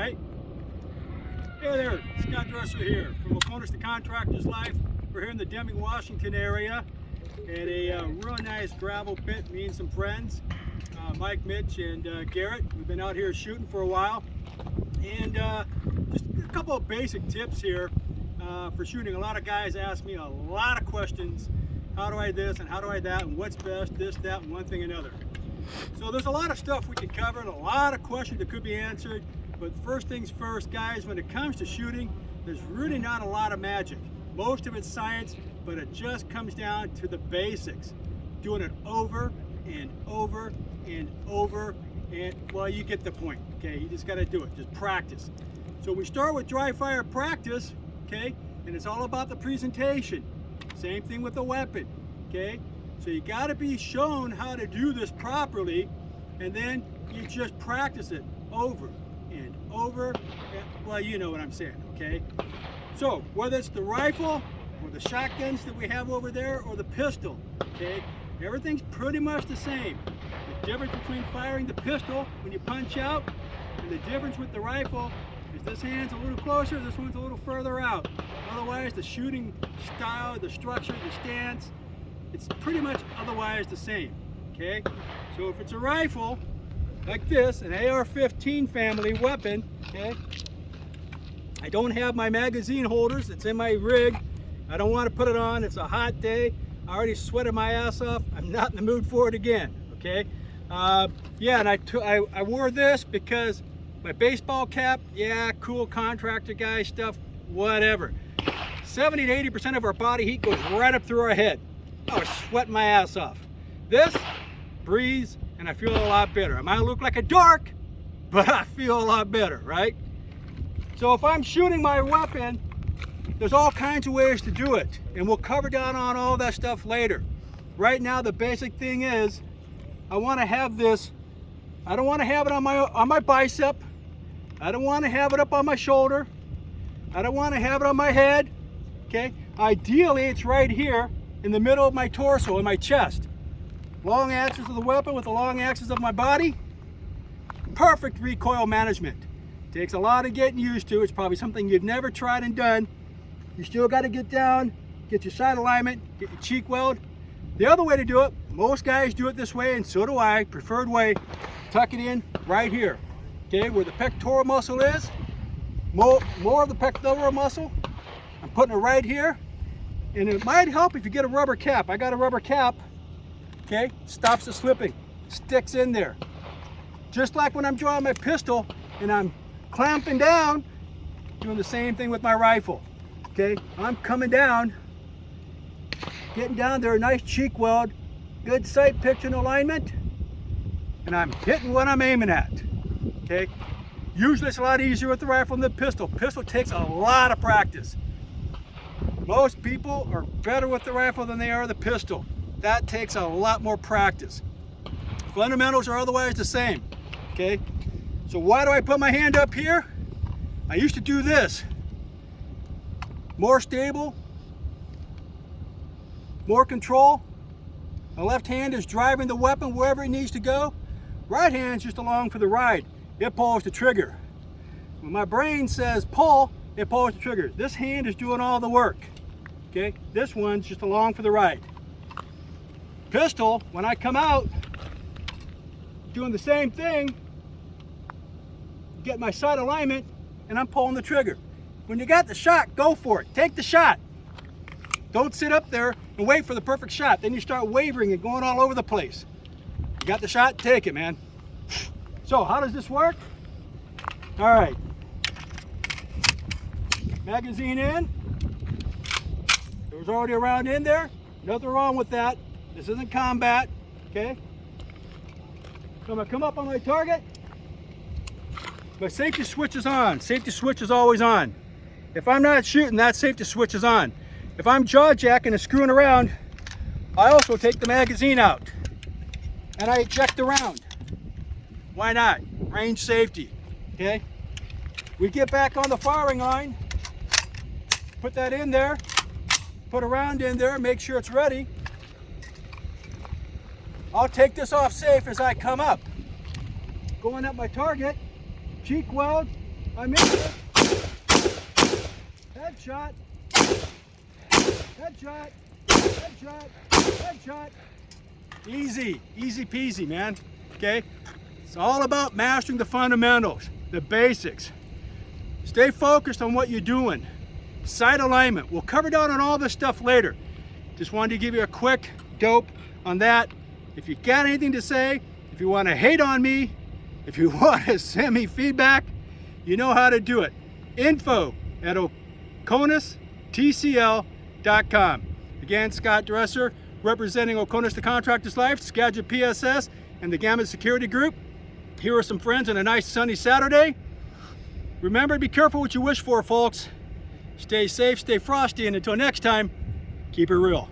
right? Hey there, Scott Dressor here from OCONUS the Contractor's Life. We're here in the Deming, Washington area at a real nice gravel pit, me and some friends, Mike, Mitch, and Garrett. We've been out here shooting for a while, and just a couple of basic tips here for shooting. A lot of guys ask me a lot of questions. How do I this and how do I that and what's best, this, that, and one thing another. So there's a lot of stuff we can cover and a lot of questions that could be answered. But first things first, guys, when it comes to shooting, there's really not a lot of magic. Most of it's science, but it just comes down to the basics. Doing it over and over and over, and well, you get the point, okay? You just gotta do it, just practice. So we start with dry fire practice, okay? And it's all about the presentation. Same thing with the weapon, okay? So you gotta be shown how to do this properly, and then you just practice it over and over, and, well, you know what I'm saying, okay? So whether it's the rifle or the shotguns that we have over there or the pistol, okay, everything's pretty much the same. The difference between firing the pistol when you punch out and the difference with the rifle is this hand's a little closer, this one's a little further out. Otherwise, the shooting style, the structure, the stance, it's pretty much otherwise the same, okay? So if it's a rifle like this, an AR-15 family weapon, okay, I don't have my magazine holders. It's in my rig. I don't want to put it on. It's a hot day. I already sweated my ass off. I'm not in the mood for it again, okay? Yeah, and I wore this because my baseball cap, yeah, cool contractor guy stuff, whatever. 70 to 80% of our body heat goes right up through our head. I was sweating my ass off. This, breeze, and I feel a lot better. I might look like a dork, but I feel a lot better, right? So if I'm shooting my weapon, there's all kinds of ways to do it, and we'll cover down on all that stuff later. Right now, the basic thing is, I want to have this. I don't want to have it on my bicep. I don't want to have it up on my shoulder. I don't want to have it on my head. Okay. Ideally, it's right here in the middle of my torso, in my chest. Long axis of the weapon with the long axis of my body. Perfect recoil management. Takes a lot of getting used to. It's probably something you've never tried and done. You still got to get down, get your sight alignment, get your cheek weld. The other way to do it, most guys do it this way, and so do I, preferred way, tuck it in right here, okay, where the pectoral muscle is, more of the pectoral muscle. I'm putting it right here, and it might help if you get a rubber cap. I got a rubber cap, okay, stops the slipping, sticks in there. Just like when I'm drawing my pistol and I'm clamping down, doing the same thing with my rifle. Okay, I'm coming down, getting down there, nice cheek weld, good sight pitch and alignment, and I'm hitting what I'm aiming at. Okay, usually it's a lot easier with the rifle than the pistol. Pistol takes a lot of practice. Most people are better with the rifle than they are the pistol. That takes a lot more practice. Fundamentals are otherwise the same. Okay, so why do I put my hand up here? I used to do this. More stable, more control. My left hand is driving the weapon wherever it needs to go. Right hand's just along for the ride. It pulls the trigger. When my brain says pull, it pulls the trigger. This hand is doing all the work. Okay, this one's just along for the ride. Pistol, when I come out, doing the same thing, get my sight alignment, and I'm pulling the trigger. When you got the shot, go for it. Take the shot. Don't sit up there and wait for the perfect shot. Then you start wavering and going all over the place. You got the shot, take it, man. So how does this work? All right. Magazine in. There was already a round in there. Nothing wrong with that. This isn't combat, okay? So I'm gonna come up on my target. My safety switch is on. Safety switch is always on. If I'm not shooting, that safety switch is on. If I'm jaw jacking and screwing around, I also take the magazine out and I eject the round. Why not? Range safety, okay? We get back on the firing line, put that in there, put a round in there, make sure it's ready. I'll take this off safe as I come up. Going at my target, cheek weld, I missed it. Headshot. Headshot. Headshot. Headshot. Easy. Easy peasy, man. Okay? It's all about mastering the fundamentals, the basics. Stay focused on what you're doing. Sight alignment. We'll cover down on all this stuff later. Just wanted to give you a quick dope on that. If you got anything to say, if you want to hate on me, if you want to send me feedback, you know how to do it. info@OCONUSTCL.com. Again, Scott Dressor, representing OCONUS the Contractor's Life, Skagit PSS, and the Gamut Security Group. Here are some friends on a nice sunny Saturday. Remember, be careful what you wish for, folks. Stay safe, stay frosty, and until next time, keep it real.